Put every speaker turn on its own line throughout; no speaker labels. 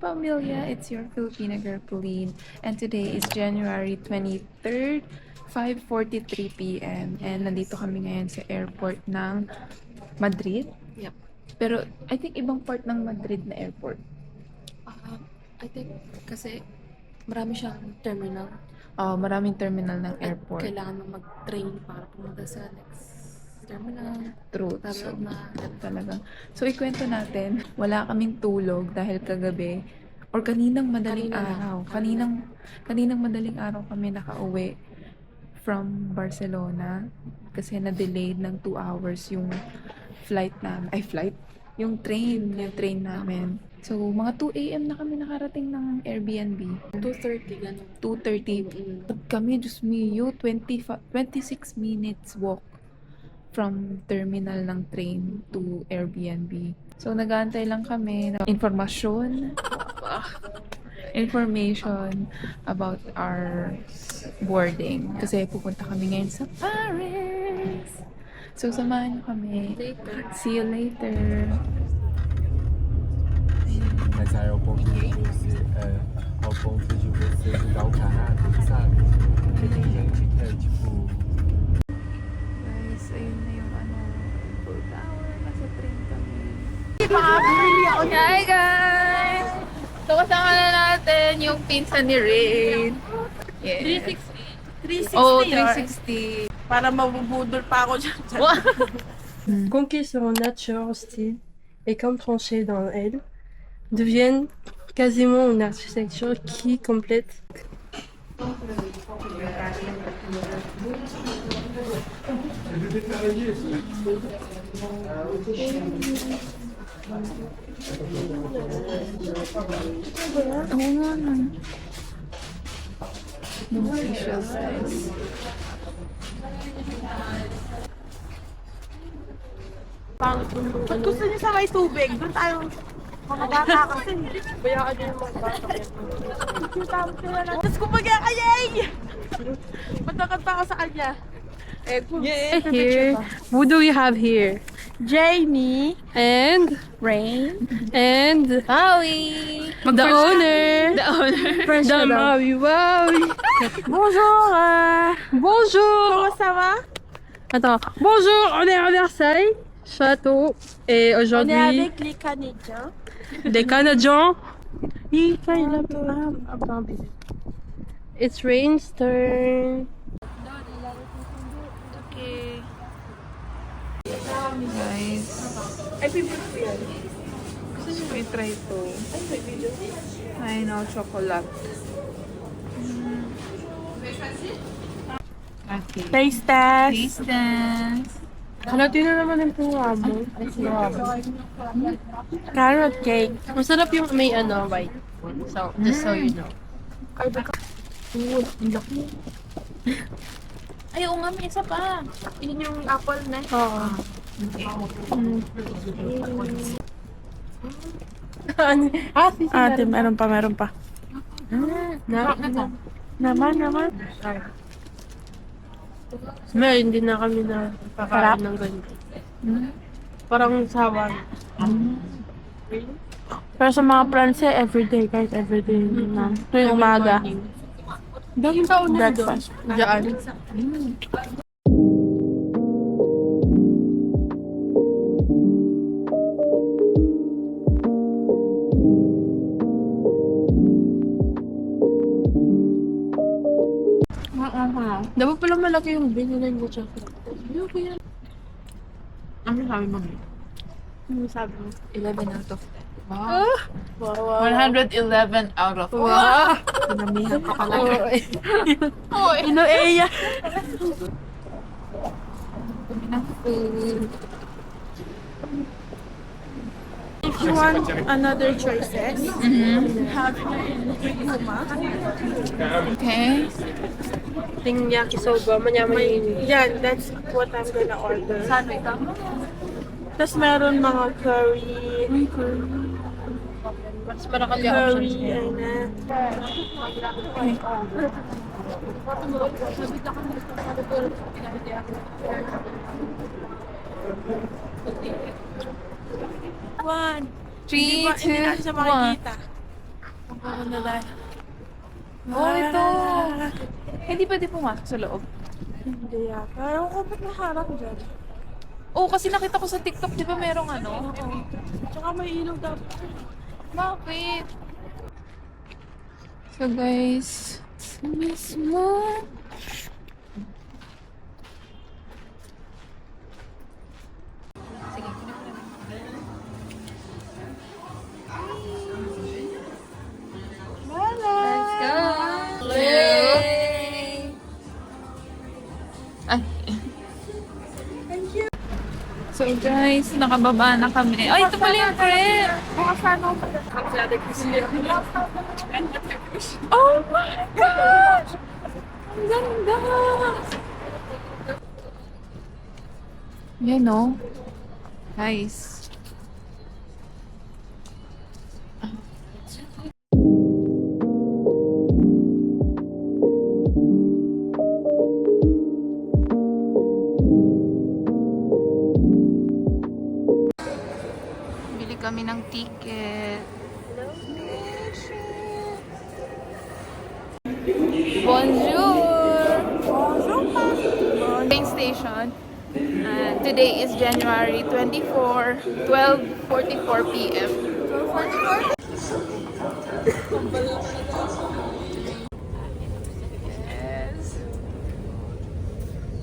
Pamilya, it's your Filipina girl Pauline, and today is January 23rd, 5:43 p.m. and nandito kami ngayon sa airport ng Madrid.
Yep.
Pero I think ibang part ng Madrid na airport.
I think kasi marami siyang terminal.
Maraming terminal ng
At
airport.
kailangan mo mag-train para pumunta sa next terminal.
True.
So,
Talagang. So, ikwento natin, wala kaming tulog dahil kagabi or kaninang madaling araw. Kaninang madaling araw kami nakauwi from Barcelona kasi na-delayed ng 2 hours yung yung train namin. So, mga 2 a.m. na kami nakarating ng Airbnb.
2:30 ganun.
2:30. Kami, Diyos mio, 26 minutes walk from terminal ng train to Airbnb. So, nag-aantay lang kami ng information about our boarding. Kasi pupunta kami ngayon sa Paris. So, samahan niyo kami.
Later.
See you later.
Mas aeroporto de você, ao ponto de você mudar o caráter, sabe? Porque tem gente que é tipo.
Guys, ayun na yung Full Tower. Nasa train kami. Hi guys! So kasama na natin yung pinsan ni Rain. Yeah.
360.
Oh,
360.
360.
Para mabubudol pa ako dyan.
Conquis sur nature, style et comme tranchées dans elle, deviennent quasiment une architecture qui complète.
Oo nga lang. Nutritious guys.
Ba't gusto niyo sa may tubig? Doon tayo mga bata kasi.
Bayaan niyo yung mga bata.
Tapos kumbaga kayay! Matakanta ako sa kanya.
Here, who do we have here?
Jamie,
And
Howie!
the owner.
The owner.
The Maui Wowie.
bonjour!
Bonjour.
Comment ça va?
Attends. Bonjour, on est à Versailles, château, et
On est
aujourd'hui
avec les Canadiens.
des Canadiens.
Attends,
It's Rain's turn.
okay.
Guys.
Ay, favorite ko yan.
Gusto niyo may try to? I know, chocolate. Okay.
Taste test.
Taste test.
Halati na naman yung tunga mo.
Carrot cake.
Masarap yung may white. So, just so you know.
Ay, oo nga, may isa pa. Yun yung apple na.
Oo.
Ate, meron pa. Naman.
Meron din na kami na pakain ng ganito. Parang sawan.
Pero sa mga France, everyday, kahit everyday na. Tuwing umaga.
Daming tao na
Breakfast.
Diyan. Dapat pala malaki yung binilan ko chocolate. Ayoko yan.
Ano sabi mo?
Ano sabi mo?
11 out of 10. Wow.
Wow.
111 out of 10.
Wow.
Pinamihan ka talaga.
Oy. Ino-eya.
Dami ng food.
If you want another choices, have Kuma.
Okay.
Ting yakisoba, manyaman yun.
Yan, that's what I'm gonna order.
Saan ito?
Tapos meron mga curry.
Mas marakal yung options
Curry,
niya.
ayun na. One.
3,
Hindi natin siya
2, 1.
makikita.
Oh, ito! Hindi pwede pumasok sa loob.
Hindi yata. Ewan ko ba't naharap dyan.
Oh, kasi nakita ko sa TikTok, di ba merong ano?
Oo. Tsaka may ilaw dapat.
Bakit? So guys, mismo. Let's go! Yay! Ay. So guys, nakababa na kami. Ay, ito pala yung friend! Oh my gosh! Ang ganda! Yan o. Guys. Bili kami ng ticket. Bonjour! Train station. Today is January 24, 12:44 p.m. 12:44? Yes.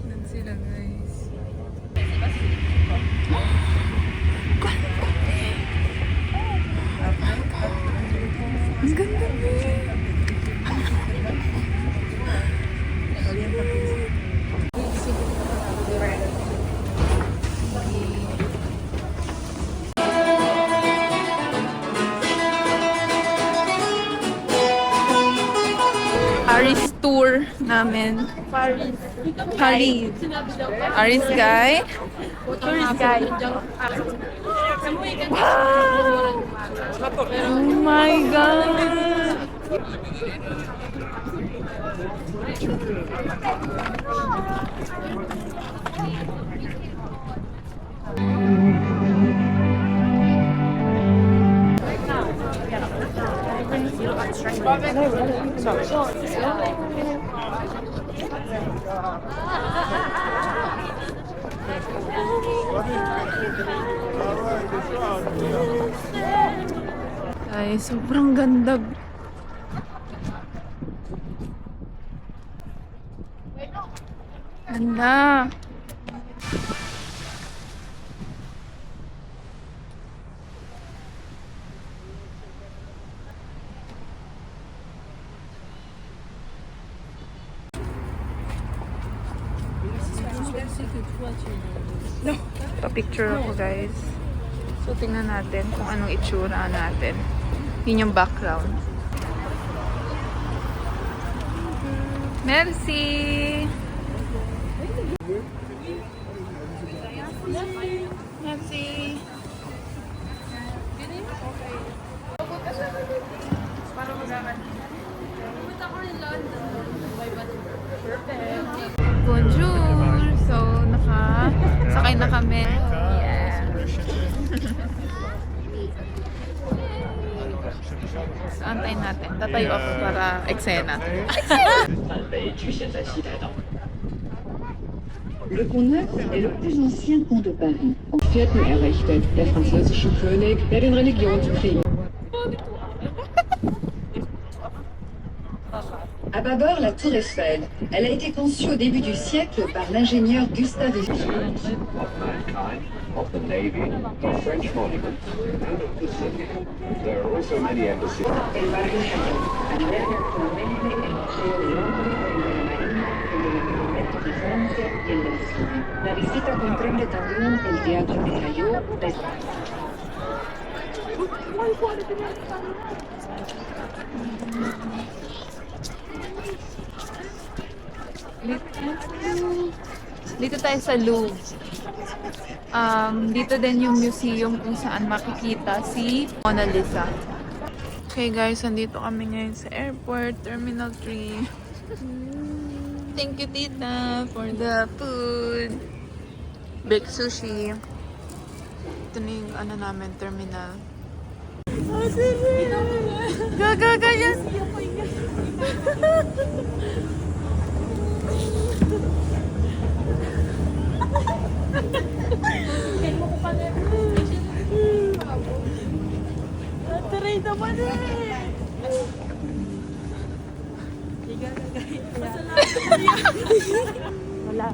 Nan sila guys. Ang ganda niya. Paris tour namin.
Paris.
Paris. Paris guy.
Tourist guide.
Oh my God. Ay, sobrang ganda. Ganda. Pa-picture ako guys. So tingnan natin kung anong itsura natin. Yun yung background. Merci! Merci! Bonjour! So, sakay na kami. Yeah. So, antayin natin. Tatayo ako para eksena.
Le Pont Neuf est le plus ancien pont de Paris. Am 4. errichtet, der französische König, der den Religionskriegen. À bâbord, la tour Eiffel. Elle a été conçue au début du siècle par l'ingénieur Gustave Eiffel.
Of the Navy, of French monuments, and of the city. There are also many embassies.
El barrio Chayol alberga actualmente el Museo de Londres, el de la Marina, el de la Monumento de Francia y el del Cine. La visita comprende también el Teatro de Chaillot,
Dito tayo sa Louvre. Dito din yung museum kung saan makikita si Mona Lisa. Okay guys, nandito kami ngayon sa airport, Terminal 3. Thank you tita for the food. Big sushi. Ito na yung ano namin, terminal.
Gagaganyan. Naturay naman eh. Wala.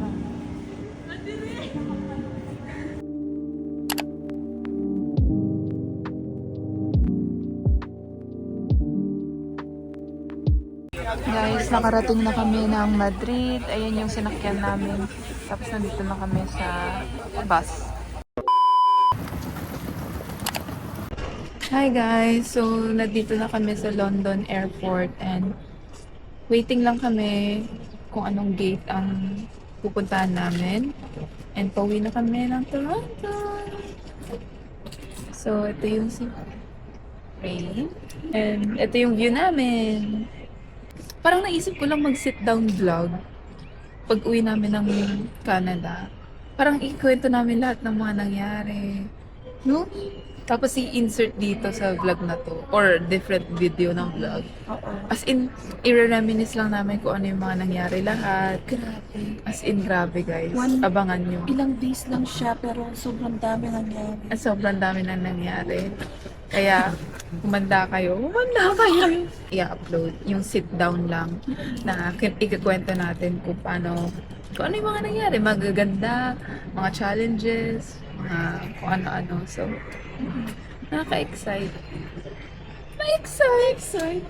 Guys, nakarating na kami ng Madrid. Ayan yung sinakyan namin. Tapos nandito na kami sa bus. Hi guys! So, nandito na kami sa London Airport and waiting lang kami kung anong gate ang pupuntahan namin. And pauwi na kami ng Toronto. So, ito yung si Rain. And ito yung view namin. Parang naisip ko lang mag-sit down vlog pag uwi namin ng Canada. Parang ikwento namin lahat ng mga nangyari. No? Tapos i-insert dito sa vlog na to. Or different video ng vlog. As in, i-reminisce lang namin kung ano yung mga nangyari lahat.
Grabe.
As in, grabe guys.
One-
Abangan nyo.
Ilang days lang siya pero sobrang dami nangyari.
Sobrang dami na nangyari. Kaya, humanda kayo. I-upload yung sit down lang na ikikwento natin kung paano, kung ano yung mga nangyari. Magaganda, mga challenges, mga kung ano-ano. So, nakaka-excite. Na-excite!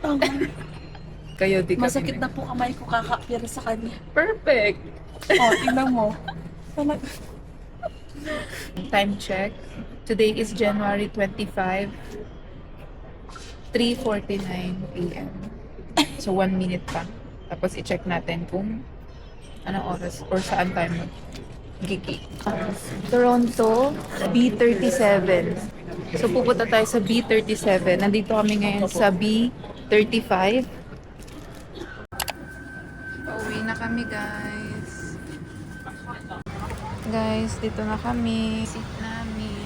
Kayo, di kami.
Masakit na po kamay ko kakapira sa kanya.
Perfect!
Oh, tingnan mo.
Time check. Today is January 25, 3:49 p.m. So, 1 minute pa. Tapos, i-check natin kung anong oras or saan tayo mag-gigi. Toronto, B37. So, pupunta tayo sa B37. Nandito kami ngayon sa B35. Pauwi na kami, guys. Guys, dito na kami. Seat namin.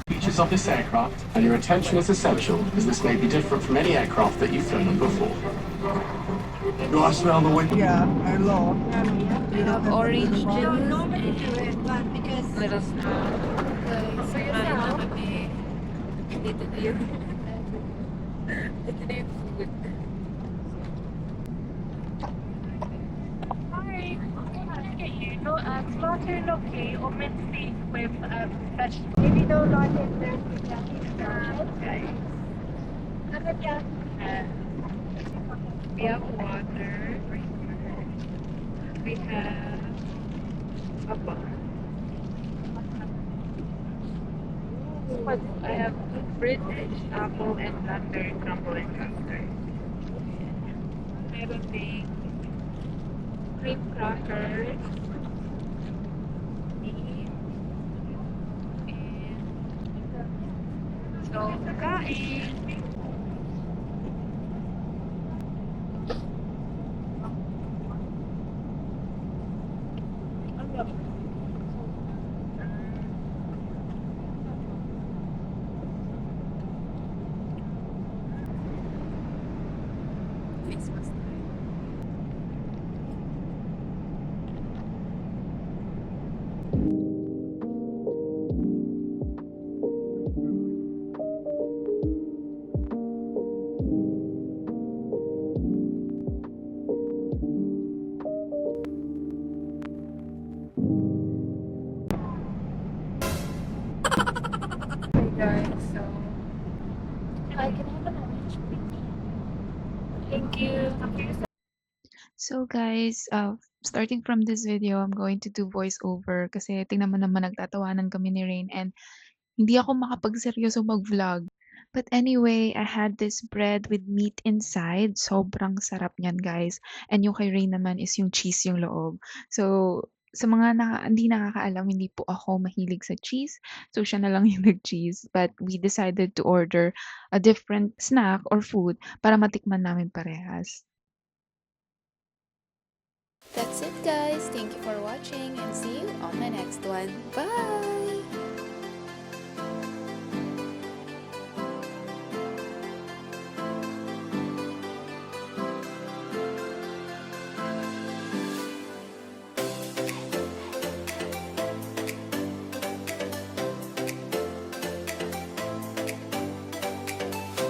Features of this aircraft, and your attention is essential as this may be different from any aircraft that you've flown on before. Do I smell the wind?
Orange juice. Little snack. Guys, kain na kami. Dito na yun. Dito na yung food.
Slaughter okay, or minced beef with vegetables. Maybe no large there's okay. We have water. We have a bar. I have British apple and blackberry crumble and custard. I have a big cream crackers. So, kain.
Guys, so
I can have an orange, please. Thank you.
So guys, starting from this video, I'm going to do voiceover kasi tingnan mo naman nagtatawanan kami ni Rain and hindi ako makapagseryoso mag-vlog. But anyway, I had this bread with meat inside. Sobrang sarap niyan, guys. And yung kay Rain naman is yung cheese yung loob. So, Sa mga hindi nakakaalam, hindi po ako mahilig sa cheese. So, siya na lang yung nag-cheese. But we decided to order a different snack or food para matikman namin parehas.
That's it, guys. Thank you for watching and see you on the next one. Bye!